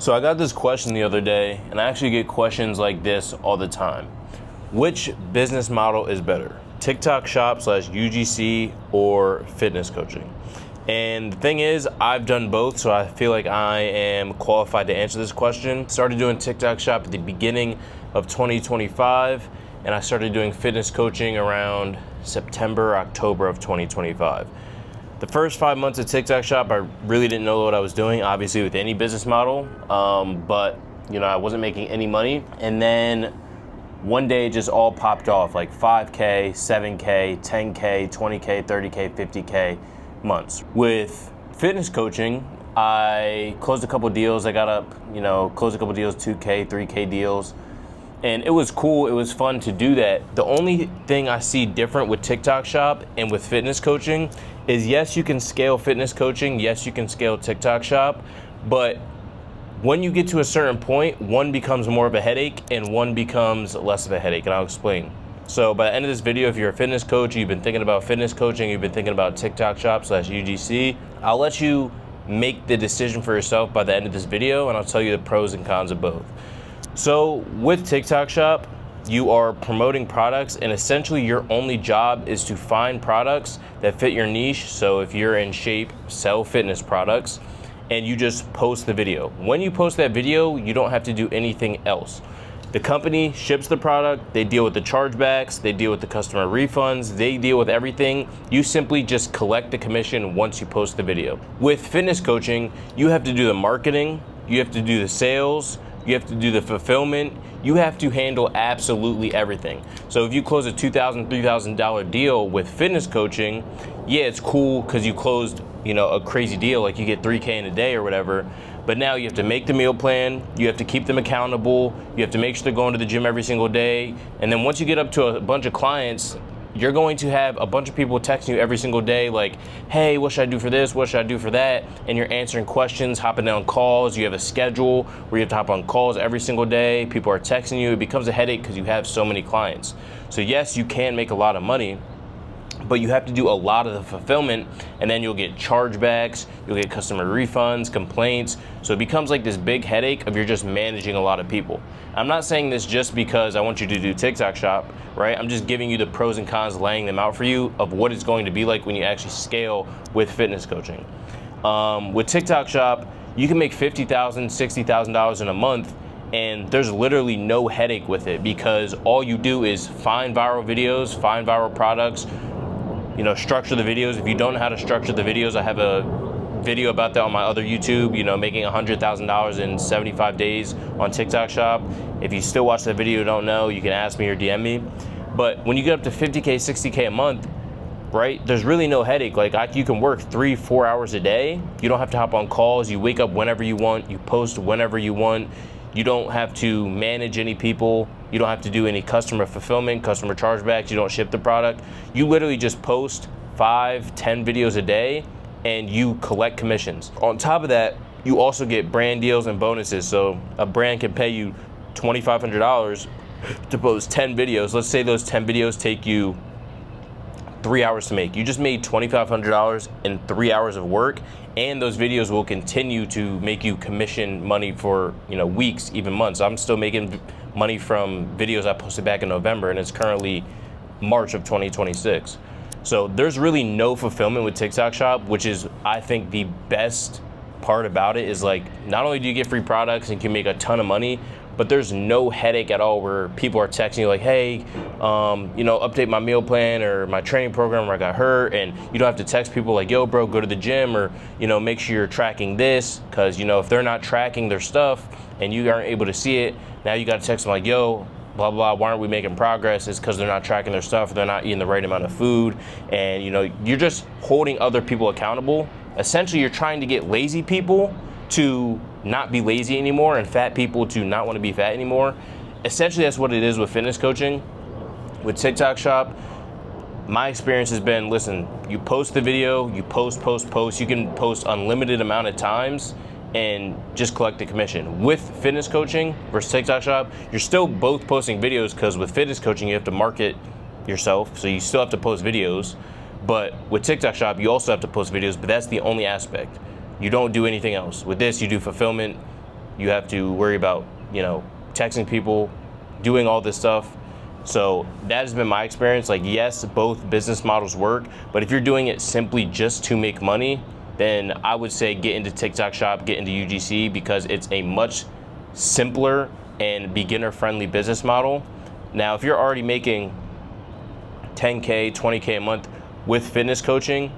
So I got this question the other day, and I actually get questions like this all the time. Which business model is better? TikTok Shop / UGC or fitness coaching? And the thing is, I've done both, so I feel like I am qualified to answer this question. Started doing TikTok Shop at the beginning of 2025, and I started doing fitness coaching around September, October of 2025. The first 5 months of TikTok Shop, I really didn't know what I was doing, obviously with any business model, but I wasn't making any money. And then one day it just all popped off, like 5K, 7K, 10K, 20K, 30K, 50K months. With fitness coaching, I closed a couple deals. I got up, closed a couple deals, 2K, 3K deals. And it was cool, it was fun to do that. The only thing I see different with TikTok Shop and with fitness coaching is, yes, you can scale fitness coaching, yes, you can scale TikTok Shop, but when you get to a certain point, one becomes more of a headache and one becomes less of a headache, and I'll explain. So by the end of this video, if you're a fitness coach, you've been thinking about fitness coaching, you've been thinking about TikTok Shop / UGC, I'll let you make the decision for yourself by the end of this video, and I'll tell you the pros and cons of both. So with TikTok Shop, you are promoting products, and essentially your only job is to find products that fit your niche. So if you're in shape, sell fitness products, and you just post the video. When you post that video, you don't have to do anything else. The company ships the product, they deal with the chargebacks, they deal with the customer refunds, they deal with everything. You simply just collect the commission once you post the video. With fitness coaching, you have to do the marketing, you have to do the sales, you have to do the fulfillment, you have to handle absolutely everything. So if you close a $2,000, $3,000 deal with fitness coaching, yeah, it's cool because you closed, a crazy deal, like you get 3K in a day or whatever. But now you have to make the meal plan, you have to keep them accountable, you have to make sure they're going to the gym every single day. And then once you get up to a bunch of clients, you're going to have a bunch of people texting you every single day like, hey, what should I do for this? What should I do for that? And you're answering questions, hopping on calls. You have a schedule where you have to hop on calls every single day. People are texting you. It becomes a headache because you have so many clients. So yes, you can make a lot of money, but you have to do a lot of the fulfillment, and then you'll get chargebacks, you'll get customer refunds, complaints. So it becomes like this big headache of you're just managing a lot of people. I'm not saying this just because I want you to do TikTok Shop, right? I'm just giving you the pros and cons, laying them out for you of what it's going to be like when you actually scale with fitness coaching. With TikTok Shop, you can make $50,000, $60,000 in a month, and there's literally no headache with it because all you do is find viral videos, find viral products, structure the videos. If you don't know how to structure the videos, I have a video about that on my other YouTube, making $100,000 in 75 days on TikTok Shop. If you still watch that video and don't know, you can ask me or DM me. But when you get up to 50K, 60K a month, right, there's really no headache. Like you can work 3-4 hours a day. You don't have to hop on calls. You wake up whenever you want. You post whenever you want. You don't have to manage any people. You don't have to do any customer fulfillment, customer chargebacks. You don't ship the product. You literally just post 5-10 videos a day and you collect commissions. On top of that, you also get brand deals and bonuses. So a brand can pay you $2,500 to post 10 videos. Let's say those 10 videos take you 3 hours to make. You just made $2,500 in 3 hours of work, and those videos will continue to make you commission money for weeks, even months. I'm still making money from videos I posted back in November, and it's currently March of 2026. So there's really no fulfillment with TikTok Shop, which is, I think, the best part about it is like, not only do you get free products and can make a ton of money, but there's no headache at all where people are texting you like, hey, update my meal plan or my training program where I got hurt. And you don't have to text people like, yo, bro, go to the gym, or, make sure you're tracking this. Cause if they're not tracking their stuff and you aren't able to see it, now you got to text them like, yo, blah, blah, why aren't we making progress? It's because they're not tracking their stuff. They're not eating the right amount of food. And, you're just holding other people accountable. Essentially, you're trying to get lazy people to not be lazy anymore and fat people to not want to be fat anymore. Essentially, that's what it is with fitness coaching. With TikTok Shop, my experience has been, listen, you post the video, you post. You can post unlimited amount of times and just collect the commission. With fitness coaching versus TikTok Shop, you're still both posting videos because with fitness coaching, you have to market yourself. So you still have to post videos. But with TikTok Shop, you also have to post videos, but that's the only aspect. You don't do anything else. With this, you do fulfillment, You have to worry about, texting people, doing all this stuff. So that has been my experience. Like, yes, both business models work, but if you're doing it simply just to make money, then I would say get into TikTok Shop, get into UGC, because it's a much simpler and beginner-friendly business model. Now, if you're already making 10K, 20K a month with fitness coaching,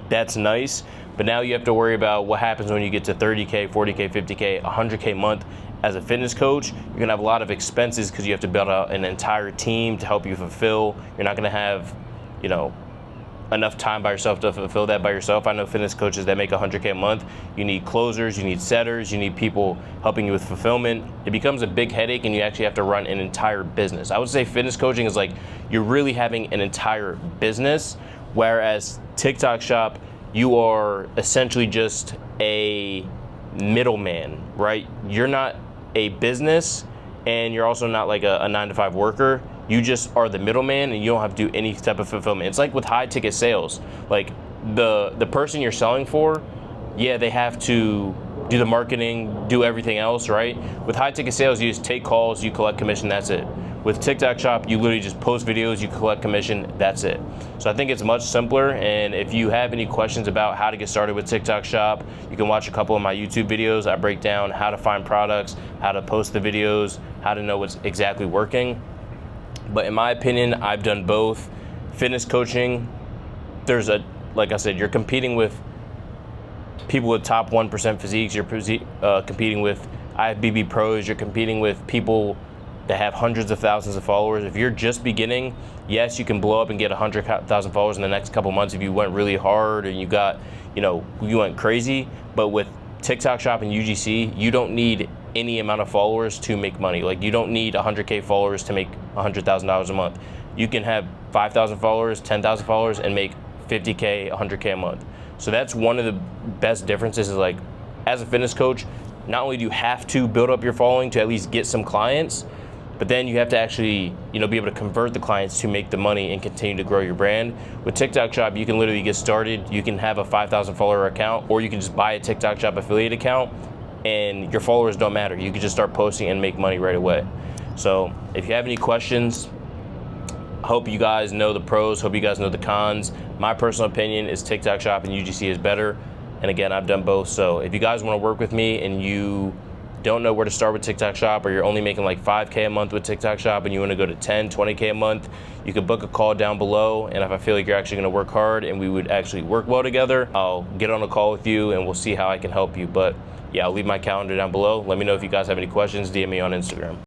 that's nice. But now you have to worry about what happens when you get to 30K, 40K, 50K, 100K a month. As a fitness coach, you're gonna have a lot of expenses because you have to build out an entire team to help you fulfill. You're not gonna have, enough time by yourself to fulfill that by yourself. I know fitness coaches that make 100K a month. You need closers, you need setters, you need people helping you with fulfillment. It becomes a big headache, and you actually have to run an entire business. I would say fitness coaching is like you're really having an entire business, whereas TikTok Shop, you are essentially just a middleman, right? You're not a business, and you're also not like a 9-to-5 worker. You just are the middleman, and you don't have to do any type of fulfillment. It's like with high ticket sales. Like the person you're selling for, yeah, they have to do the marketing, do everything else, right? With high ticket sales, you just take calls, you collect commission, that's it. With TikTok Shop, you literally just post videos, you collect commission, that's it. So I think it's much simpler, and if you have any questions about how to get started with TikTok Shop, you can watch a couple of my YouTube videos. I break down how to find products, how to post the videos, how to know what's exactly working. But in my opinion, I've done both. Fitness coaching, like I said, you're competing with people with top 1% physiques, you're competing with IFBB pros, you're competing with people that have hundreds of thousands of followers. If you're just beginning, yes, you can blow up and get 100,000 followers in the next couple months if you went really hard and you got, you went crazy. But with TikTok Shop and UGC, you don't need any amount of followers to make money. Like, you don't need 100K followers to make $100,000 a month. You can have 5,000 followers, 10,000 followers, and make 50K, 100K a month. So that's one of the best differences, is like, as a fitness coach, not only do you have to build up your following to at least get some clients, but then you have to actually, be able to convert the clients to make the money and continue to grow your brand. With TikTok Shop, you can literally get started. You can have a 5,000 follower account, or you can just buy a TikTok Shop affiliate account, and your followers don't matter. You can just start posting and make money right away. So if you have any questions, I hope you guys know the pros, hope you guys know the cons. My personal opinion is TikTok Shop and UGC is better. And again, I've done both. So if you guys want to work with me and you don't know where to start with TikTok Shop, or you're only making like 5K a month with TikTok Shop and you want to go to 10, 20K a month, you can book a call down below. And if I feel like you're actually going to work hard and we would actually work well together, I'll get on a call with you and we'll see how I can help you. But yeah, I'll leave my calendar down below. Let me know if you guys have any questions. DM me on Instagram.